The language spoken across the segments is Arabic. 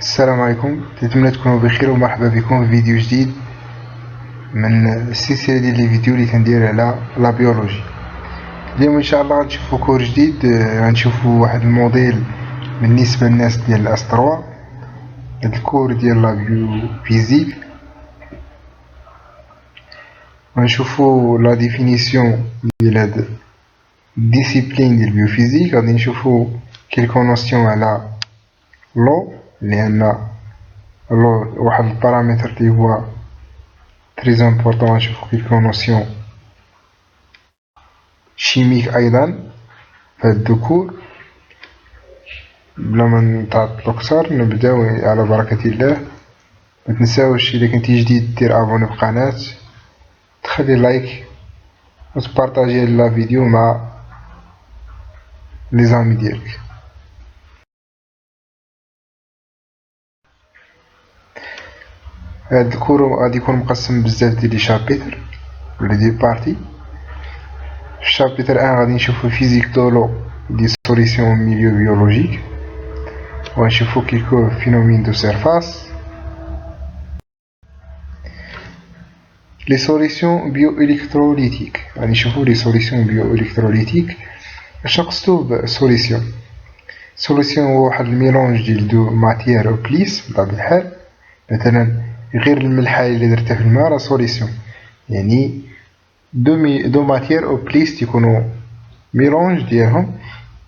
السلام عليكم، نتمنى تكونوا بخير ومرحبا بكم في فيديو جديد من السلسله ديال لي فيديو اللي تندير على لا بيولوجي. اليوم ان شاء الله غنشوفوا كور جديد، غنشوفوا واحد الموديل بالنسبه للناس ديال الاس 3. هاد الكور ديال لا بيو فيزيك غنشوفوا لا ديفينيسيون ديال هاد الديسيبلين ديال البيو فيزيك. غادي نشوفوا كيلكو نوسيون على لو، لان لو واحد البارامتر اللي هو تري امبورطون. غنشوفو كيلكو نوسيون شيميك ايضا في هاد الكور. بلا ما نتعطلو كتر نبداو على بركة الله. متنساوش اذا كنتي جديد دير ابوني بالقناة، تخلي لايك وتبارطاجي لا فيديو مع لي زامي ديالك. هاد الكور غادي يكون مقسم بزاف ديال لي شابيتر ولا دي بارتي. في الشابيتر 1 غادي نشوفو فيزيك دو لو دي سوليسيون ميليو بيولوجيك، ونشوفو كيلكو فينومين دو سيرفاس. لي سوليسيون بيو الكتروليتيك، غادي نشوفو لي سوليسيون بيو الكتروليتيك. اش نقصدو بسوليسيون؟ سوليسيون هو واحد الميلونج ديال دو ماتيير او بليس بطبيعة الحال. مثلا غير الملحة اللي درتها في الماء راه سوليسيون، يعني دو ماتيير او بليس تيكونو ميلونج ديالهم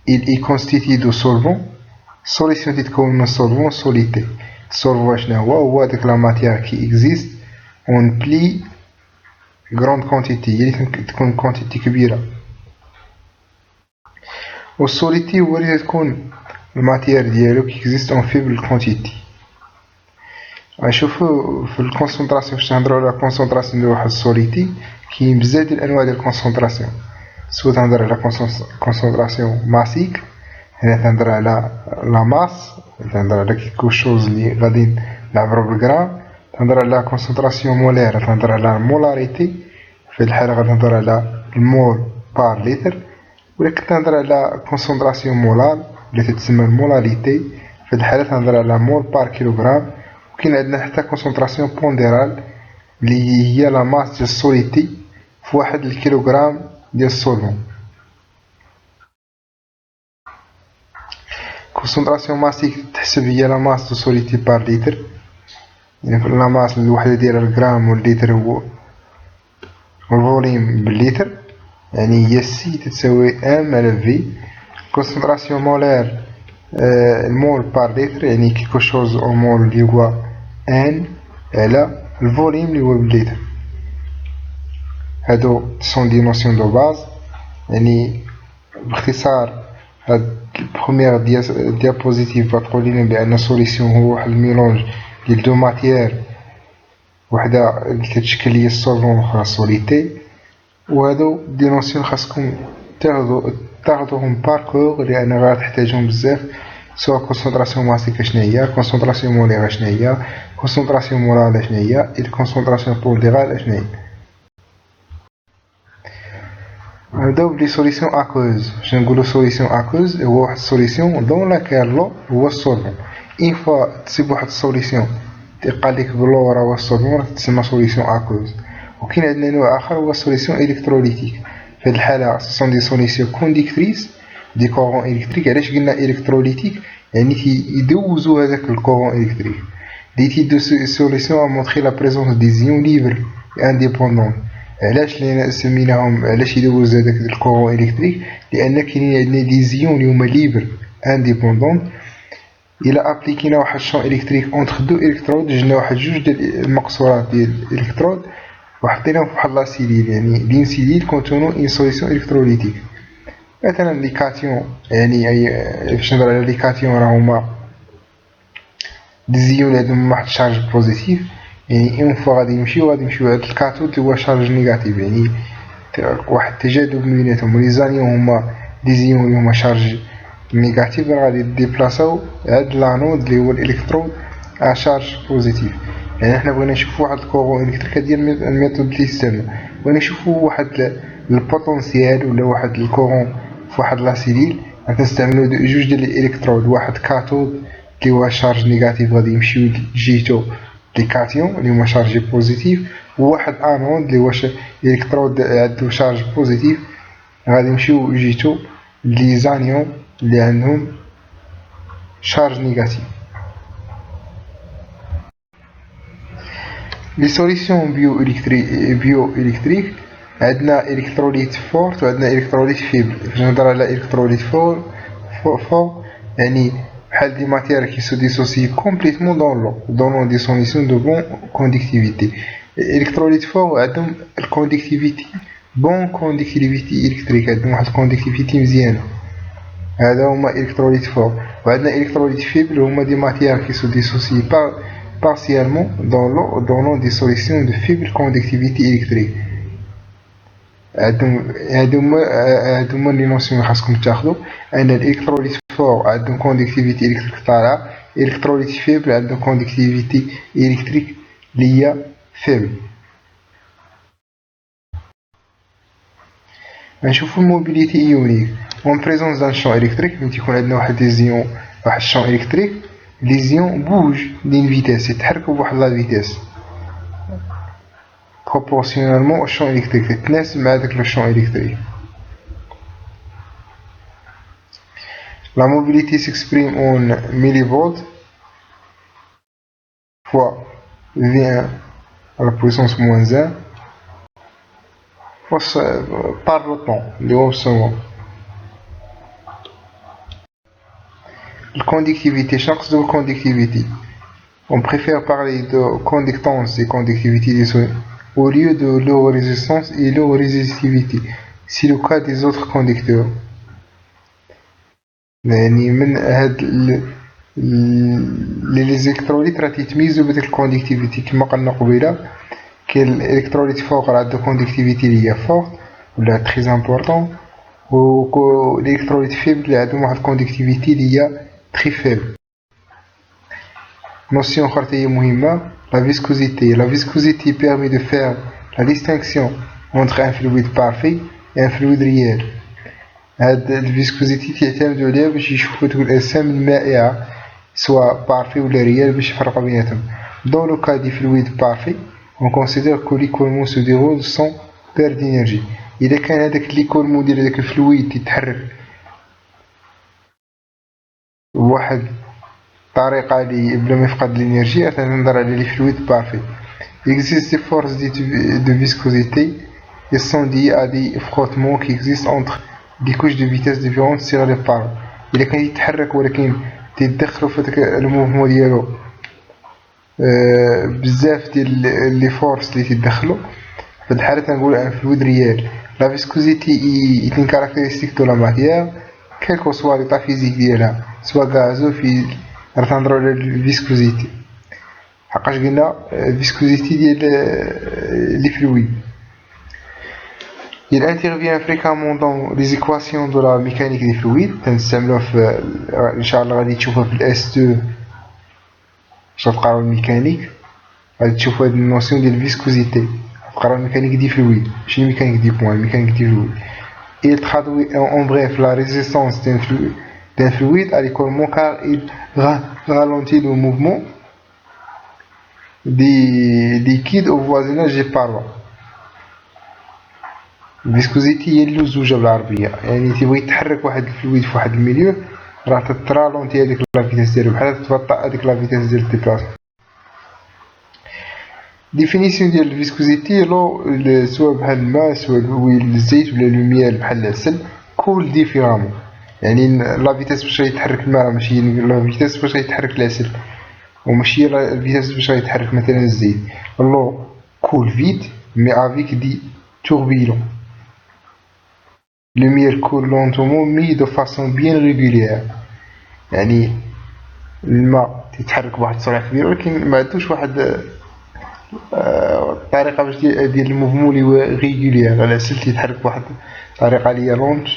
il constitue de solvant. سوليسيون تتكون من solvant سوليتي. السولفون شنو هو داك لا ماتيير كي اكزيست اون بلي غروند كونتيتي، يعني تكون كونتيتي كبيره. والسوليتي هو اللي تكون الماتيير ديالو كي اكزيست اون فيبل كونتيتي. غنشوفو في الكونسونطراسيون فاش نهضرو على كونسونطراسيون ديال واحد السوليتي كاين بزاف ديال الانواع ديال الكونسونطراسيون. سواء تهضر على كونسونطراسيون ماسيك، هنا تهضر على لا ماس، تهضر على كيكو شوز اللي غادي نعبرو بالغرام. تهضر على كونسونطراسيون مولير، تهضر على المولاريتي، في الحالة غادي نهضر على المول بار لتر. ولا كنت تهضر على كونسونطراسيون مولار اللي تتسمى المولاريتي، في الحالة تهضر على مول بار كيلوغرام. وكاين عندنا حتى كونسونطراسيون بونديرال اللي هي لا ماس ديال السوليتي في واحد الكيلوغرام ديال السولفون. كونسونطراسيون ماسيك تحسب هي لا ماس دو سوليتي بار لتر، يعني لا ماس الوحدة ديالها الغرام واللتر هو والفوليم باللتر، يعني هي سي تساوي ام على في. كونسونطراسيون مولير المول بار لتر، يعني كيكو شوز او مول اللي هو ان على الفوليم اللي هو باللتر. هادو سون دي نوسيون دو باز. يعني باختصار هاد البروميير ديابوزيتيف غتقول لنا بان سوليسيون هو واحد الميلونج ديال دو ماتيير، وحده اللي كتشكل هي السولفون واخرى السوليتي. وهادو دي نوسيون خاصكم تاخدوهم باركور لان غتحتاجهم بزاف، سواء كونسونطراسيون ماسيك شنو هي، كونسونطراسيون مولير شنو هي، كونسونطراسيون مولال شنو هي، كونسونطراسيون بونديرال شنو هي. نبداو بلي سوليسيون اكوز. باش نقولو سوليسيون اكوز هو واحد السوليسيون دون لاكال لو هو السولفون. اين فوا تصيب واحد السوليسيون تيقال لك بلو راه هو السولفون، راه تسمى سوليسيون اكوز. وكاين عندنا نوع اخر هو سوليسيون الكتروليتيك. في هاد الحاله سون دي سوليسيون كونديكتريس دي كورون الكتريك. علاش قلنا الكتروليتيك؟ يعني يدوزو هذاك الكورون الكتريك. دي تي دو سوليسيون مونطري لا بريزونس دي زيون ليبر انديبوندون. علاش لينا سميناهم علاش يدوز هذاك الكورون الكتريك؟ لان كاينين عندنا دي زيون اللي هما ليبر انديبوندون. الا ابليكينا واحد الشون الكتريك اونتر دو الكترود، جبنا واحد جوج ديال المقصورات ديال الالكترود وحطيناهم في واحد لا سيليل، يعني لين سيليل كونتونو اون سوليسيون الكتروليتيك. مثلا لي كاتيون، يعني فاش نهضر على لي كاتيون راه هما دي زيون اللي عندهم واحد الشارج بوزيتيف. يعني اون فوا غادي نمشيو هاد الكاتود اللي هو شارج نيجاتيف، يعني واحد التجاذب بيناتهم. ولي زانيون هما دي زيون اللي هما شارج نيجاتيف، راه غادي ديبلاصاو هاد لانود اللي هو الالكترود ا شارج بوزيتيف. يعني حنا بغينا نشوفو واحد الكورون الكتريك ديال الميثود اللي يستعمل، بغينا نشوفو واحد البوتونسيال ولا واحد الكورون في واحد لا سيليل. كنستعملو جوج ديال الالكترود، واحد كاتود اللي هو شارج نيجاتيف غادي يمشيو لجهتو لي كاتيون اللي هما شارجي بوزيتيف، وواحد انود اللي هو الكترود عندو شارج بوزيتيف غادي يمشيو جهتو لي زانيون اللي عندهم شارج نيجاتيف. لي سوليسيون بيو الكتريك عندنا الكتروليت فورت وعندنا الكتروليت فيبل. فاش نهضر على الكتروليت فور يعني بحال دي ماتير كي سو ديسوسي كومبليتمون دون لو دي سوليسيون دو بون كونديكتيفيتي. الكتروليت فور عندهم الكونديكتيفيتي بون كونديكتيفيتي الكتريك، عندهم واحد الكونديكتيفيتي مزيانه، هذا هما الكتروليت فور. وعندنا الكتروليت فيبل هما دي ماتير كي سو ديسوسي partiellement dans des solutions de faible conductivité électrique. هادوما لي نوسيون خاصكم تاخدو، ان الالكتروليت فور عندهم كوندكتيفيتي الكتريك طالعه، الالكتروليت فيبل عندهم كوندكتيفيتي الكتريك لي هي فيبل. غنشوفو الموبيليتي ايونيك اون بريزونس دان شون الكتريك. ملي تيكون عندنا واحد ليزيون واحد الشون الكتريك، ليزيون بوج دين فيتاس يتحركوا بواحد لا فيتاس بروبورسيونيلمون او شون الكتريك، تتناسب مع داك لو شون الكتريك. لا موبيليتي سيكسبريم اون ميليفولت فوا V1 على بويسونس موان زان par le temps اللي هو بالسكون. الكوندكتيفيتي شنو نقصدو بالكوندكتيفيتي؟ on préfère parler de conductance et conductivité des sons au lieu de leur résistance et leur résistivité. C'est le cas des autres conducteurs. يعني من هاد لي زيكتروليت راه تيتميزو بديك الكوندكتيفيتي كما قلنا قبيله. كاين الالكتروليت فوق راه عنده كوندكتيفيتي لي هي فورت ولا تري امبورطون، و الالكتروليت فيبل اللي عندهم واحد الكوندكتيفيتي لي هي تري فيبل. Notion خرطية مهمة، la viscosité. La viscosité permet de faire la distinction entre un fluide parfait et un fluide réel. هاد الفيسكوزيتي تعتمد عليها باش يشوفو دوك الأجسام المائعة سواء بارفي ولا ريال باش يفرقو بيناتهم. Dans le cas du fluide parfait, on considère que l'écoulement se déroule sans perte d'énergie. إذا كان هداك l'écoulement ديال هداك الفلويد تيتحرك بواحد الطريقة لي بلا ما يفقد الانرجي، تنهضر على لي فلويد بارفي. Il existe des forces de viscosité et sont liées à des frottements qui existent entre des couches de vitesse différentes sur les parois. إلا كان يتحرك ولكن تيدخلو في داك الموفمون ديالو بزاف ديال لي فورس لي تيدخلو، في هاد الحالة تنقولو ان فلويد ريال. لا فيسكوزيتي est une caractéristique de la matière quel que soit l'état physique ديالها، سواء غازو في راه تنهضرو على الفيسكوزيتي حقاش قلنا الفيسكوزيتي ديال لي فلويد. Il intervient fréquemment dans les équations de la mécanique des fluides. تنستعملوه في ان شاء الله غادي تشوفوه في الاس 2 باش تقراو الميكانيك، غادي تشوفوا هاد النوسيون ديال الفيسكوزيتي، تقراو الميكانيك دي فلويد ماشي الميكانيك دي بوان، الميكانيك دي فلويد. Il traduit en bref la résistance d'un fluide à l'écoulement car il ralentit le mouvement des liquides au voisinage des parois. الفيسكوزيتي هي اللزوجة بالعربية، يعني تيبغي يتحرك واحد الفلويد في واحد الميليو راه تترالونتي هاديك لا فيتاس ديالو بحال تتبطأ هاديك لا فيتاس ديال الديبلاسمون. ديفينيسيون ديال الفيسكوزيتي لو سواء بحال الماء سواء الزيت ولا المياه بحال العسل كول ديفيرامون، يعني لا فيتاس باش يتحرك الماء ماشي لا فيتاس باش يتحرك العسل وماشي لا فيتاس باش يتحرك مثلا الزيت. لو كول فيت مي افيك دي tourbillon. Lumière coule lentement mais de façon bien régulière. يعني الماء تيتحرك بواحد السرعة كبيرة ولكن ما عندوش واحد الطريقة باش ديال الموفمون لي هو ريغوليير. العسل تيتحرك بواحد الطريقة لي هي لونت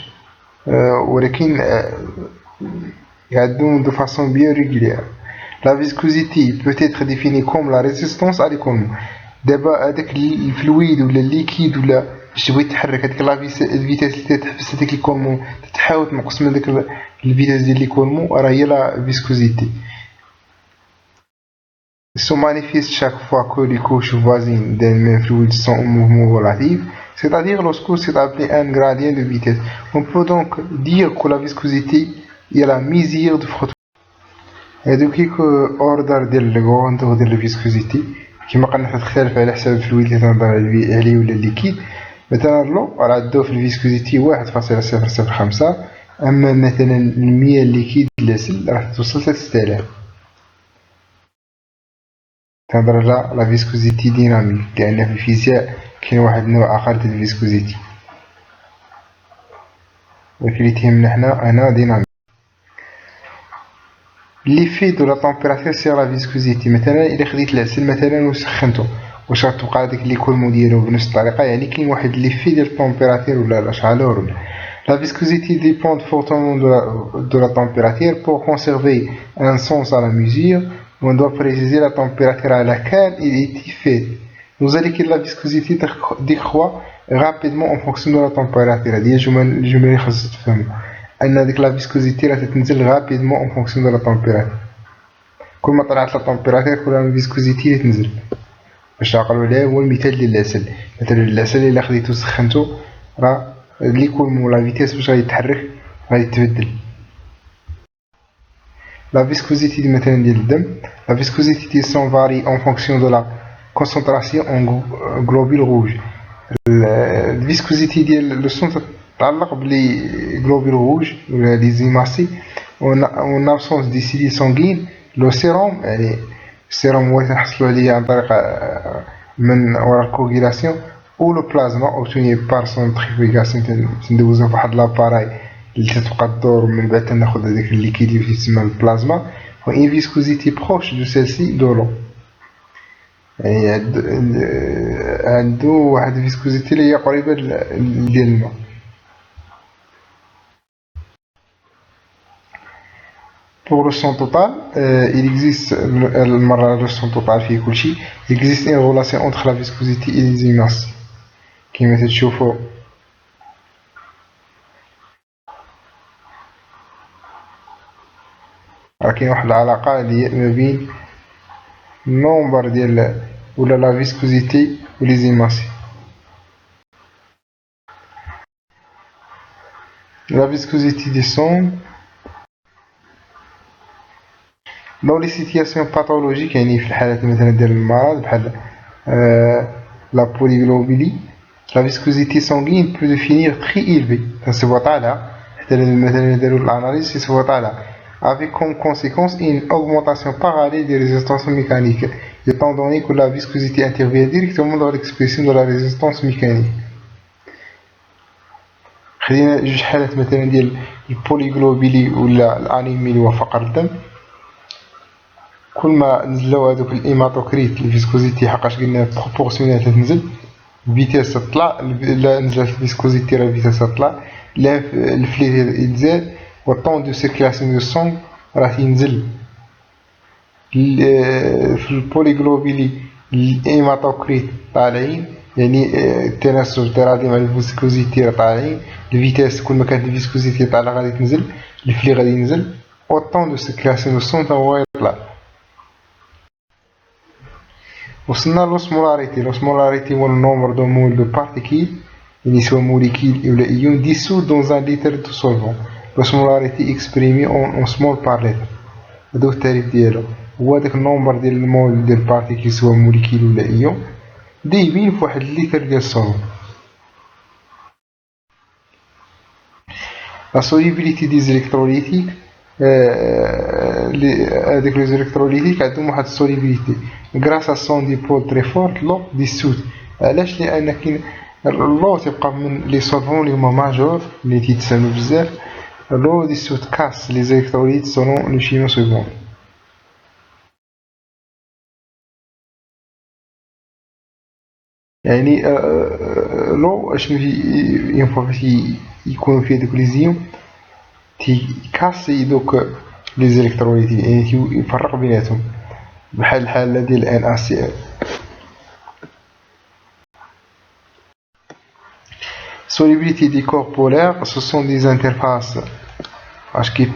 ولكن يعدون de façon bien régulière. La viscosité peut être définie comme la résistance à l'écoulement. دابا هذاك الفلويد ولا الليكيد ولا باش تبغي تحرك هذيك الفيتاس اللي تتحبس هذاك ليكولمون تتحاول تنقص من داك الفيتاس ديال ليكولمون راه هي لا فيسكوزيتي. se manifeste chaque fois que les couches voisines d'un même fluide sont en mouvement relatif, c'est-à-dire lorsque c'est appelé un gradient de vitesse. On peut donc dire que la viscosité est la mesure de frottement. هادو كيكو اوردر ديال الكونتور ديال الفيسكوزيتي كيما قلنا تختلف على حسب الفلويد اللي تنهضر عليه ولا الليكيد. مثلا لو راه عندو في الفيسكوزيتي 1.005، اما مثلا المياه الليكيد العسل راه توصل 3000. تنهضر على لا فيسكوزيتي ديناميك لان في الفيزياء كاين واحد النوع اخر ديال الفيسكوزيتي، ولكن اللي تهمنا حنا انا ديناميك. ليفي دو لا طومبيراتور سي لا فيسكوزيتي. مثلا الا خديت العسل مثلا وسخنتو واش غتوقع هذاك ليكولمون ديالو بنفس الطريقه، يعني كاين واحد ليفي ديال الطومبيراتور ولا لا شالور ولا. La viscosité dépend fortement de la température. Pour conserver un sens à la mesure, on doit préciser la température à laquelle il est fait. Nous allons que la viscosité décroît rapidement en fonction de la température. هذه الجملة اللي خاصك تفهموا أن هذيك la viscosité راه تتنزل rapidement en fonction de la température. كل ما طلعت la température كل ما الفيسكوزيتي اللي تنزل. باش تعقلوا عليها هو المثال ديال العسل. مثلا العسل إلا خديتو سخنتو راه اللي يكون لا فيتيس باش غادي يتحرك غادي تبدل. لا فيسكوزيتي مثلا ديال الدم، لا فيسكوزيتي دي سون فاري اون فونكسيون دو لا كونسونطراسيون اون غلوبول روج. الفيسكوزيتي ديال لو سون تتعلق بلي غلوبول روج ولا لي زيماسي اون ابسونس دي سيلي سانغين. لو سيروم يعني السيروم هو تنحصلو عليه عن طريق من وراء الكوغيلاسيون ou le plasma obtenu par centrifugation تندوزو فواحد لاباراي اللي تتبقى تدور من بعد تناخد هداك الليكيد اللي تسمى البلازما و une viscosité proche de celle-ci de l'eau. يعني عندو واحد الفيسكوزيتي اللي هي قريبة ديال الماء. Pour le son total, il existe le son total فيه كلشي. Il existe une relation entre la viscosité et les images. كيما تتشوفوا راه كاين واحد العلاقة اللي ما بين النومبر ديال ولا لا فيسكوزيتي و لي زيماسي. لا فيسكوزيتي دي سون dans les situations pathologiques يعني في الحالات مثلا ديال المرض بحال لا بوليغلوبيلي. La viscosité sanguine peut devenir très élevée. Ça va طالعة حتى مثلا داروا الاناليز تيسوا طالعة avec comme conséquence une augmentation parallèle des résistances mécaniques étant donné que la viscosité intervient directement dans l'expression de la résistance mécanique. خلينا جوج حالات مثلا ديال البوليغلوبيلي ولا الانيمي اللي هو فقر الدم. كل ما نزلوا هذوك الهيماتوكريت الفيسكوزيتي حقاش قلنا بروبورسيونيل تنزل الفيتيس تطلع. لا نزلت الفيسكوزيتي راه الفيتيس تطلع. لا الفليت يتزاد و طون دو سيركيلاسيون دو سون راه ينزل. في البوليغلوبيلي الهيماتوكريت طالعين يعني التناسب الترادي مع الفيسكوزيتي راه طالعين. الفيتيس كل ما كانت الفيسكوزيتي طالعه غادي تنزل، الفلي غادي ينزل و طون دو سيركيلاسيون دو سون تا هو يطلع. وصلنا لوسمولاريتي. لوسمولاريتي هو النومبر دو مول دو بارتيكيل يعني سوا موليكيل ولا ايون ديسو دون ان لتر دو سولفون. لوسمولاريتي اكسبريمي اون سمول بار لتر. هذا هو التعريف ديالو، هو داك النومبر ديال المول ديال بارتيكيل سوا موليكيل ولا ايون دايبين في واحد اللتر ديال السولفون. لا سوليبيليتي دي زيليكتروليتيك هذيك لي زيليكتروليتيك عندهم واحد السوليبيليتي غراس ا سون دي بول تري فورت لو ديسوت. علاش؟ لان كاين لو تبقى من لي سولفون اللي هما ماجور اللي تيتسالوا بزاف لو ديسوت كاس لي زيليكتروليت سولون لو شيما سويفون. يعني لو اشنو اون فوا يكونوا فيه دوك لي زيون تيكاسي دوك لي زيليكتروليت يعني يفرق بيناتهم بحال الحاله ديال NaCl. Solubilité des corps polaires, ce sont des interfaces اش كي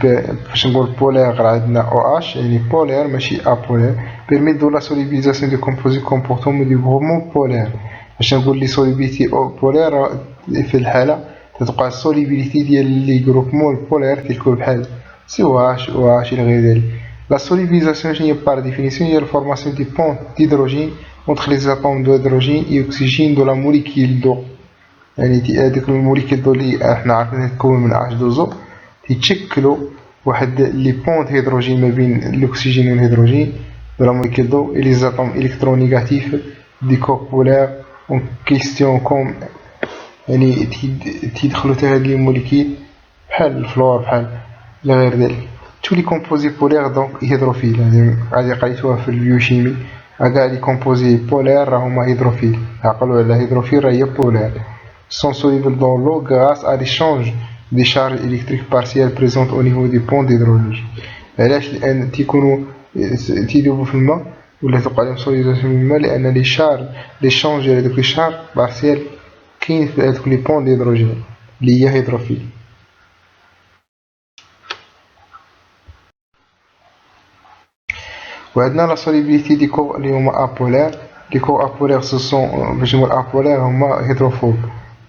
فاش نقول بولير عندنا او اش يعني بولير ماشي ابولير بيرمي دو لا سوليبيليزاسيون دو كومبوزيت كومبورتون دو غروبمون بولير. باش نقول لي سوليبيليتي او بولير في الحاله تتوقع السوليبيليتي ديال لي غروبمون بولير كيكون بحال سي او اش او اش الى غير ذلك. لا سوليبيليزاسيون هي بار ديفينيسيون هي الفورماسيون دي بونت ديدروجين entre les atomes d'hydrogène et oxygène de la molécule d'eau. يعني هذيك الموليكيول دو اللي احنا عارفين تتكون من H2O تيتشكلوا واحد لي بونت هيدروجين ما بين الاكسجين والهيدروجين de la molécule d'eau et les atomes électronégatifs des corps polaires en question comme يعني تيدخلوا حتى هاد لي موليكيول بحال الفلور بحال لا غير ذلك. tous les composés polaires donc hydrophiles هذه قريتوها في البيوشيمي كاع لي كومبوزي بولير راهما هيدروفيل. عقلوا على هيدروفيل راهي بولير sont solubles dans l'eau grâce à l'échange des charges électriques partielles présentes au niveau des ponts d'hydrogène. علاش؟ لان تيكونوا تيذوبوا في الماء ولا توقع لهم سوليزاسيون في الماء لان لي شارج ليشانج ديال هذوك لي شارج بارسيال كاين في هذوك لي بون ديدروجين اللي هي هيدروفيل. وعندنا لا سوليبيليتي دي كور اللي هما ابولير. لي كور ابولير سو سون باش نقول ابولير هما هيدروفوب.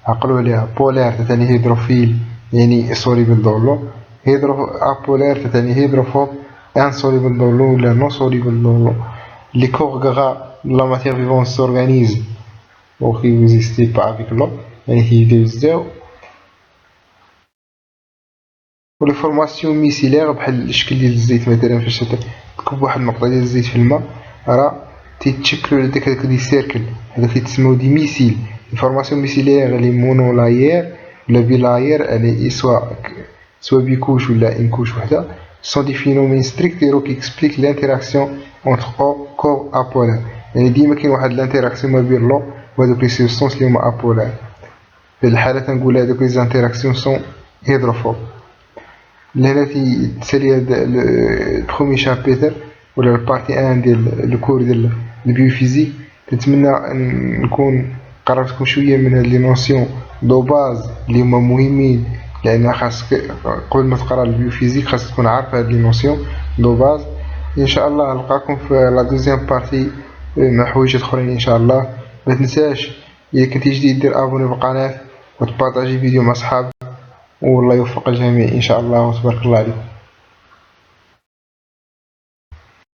عقلوا عليها بولير تعني هيدروفيل يعني سوليبل دون لو، هيدرو ابولير تعني هيدروفوب insoluble dans l'eau ولا non soluble dans l'eau. Les corps gras de la matière vivante s'organisent ou qui n'existent pas avec l'eau يعني كيتجزاو. و لي فورماسيون ميسيلير بحال الشكل ديال الزيت مثلا فاش تكب واحد النقطه ديال الزيت في الماء راه تيتشكلوا على داك دي سيركل هذوك كيتسموا دي ميسيل. لي فورماسيون ميسيلير لي مونولايير ولا بيلايير يعني سوا بيكوش ولا ان كوش وحده sont des phénomènes stricts qui expliquent l'interaction entre eau corps apolaire. يعني ديما كاين واحد الانتراكسيون ما بين لو وهذوك لي سبستانس اللي هما apolaire. في الحالة تنقول هذوك لي زانتيراكسيون سون هيدروفوب. لهنا تيتسالي هاد البروميي شابيتر ولا البارتي ان ديال الكور ديال البيوفيزيك. نتمنى نكون قربتكم شويه من هاد لي نوسيون دو باز اللي هما مهمين لان خاصك قبل ما تقرا البيوفيزيك خاصك تكون عارف هاد لي نوسيون دو باز. ان شاء الله نلقاكم في لا دوزيام بارتي مع حوايج اخرين ان شاء الله. ما تنساش اذا كنتي جديد دير ابوني بالقناه وتبارطاجي فيديو مع صحابك والله يوفق الجميع ان شاء الله وتبارك الله عليكم.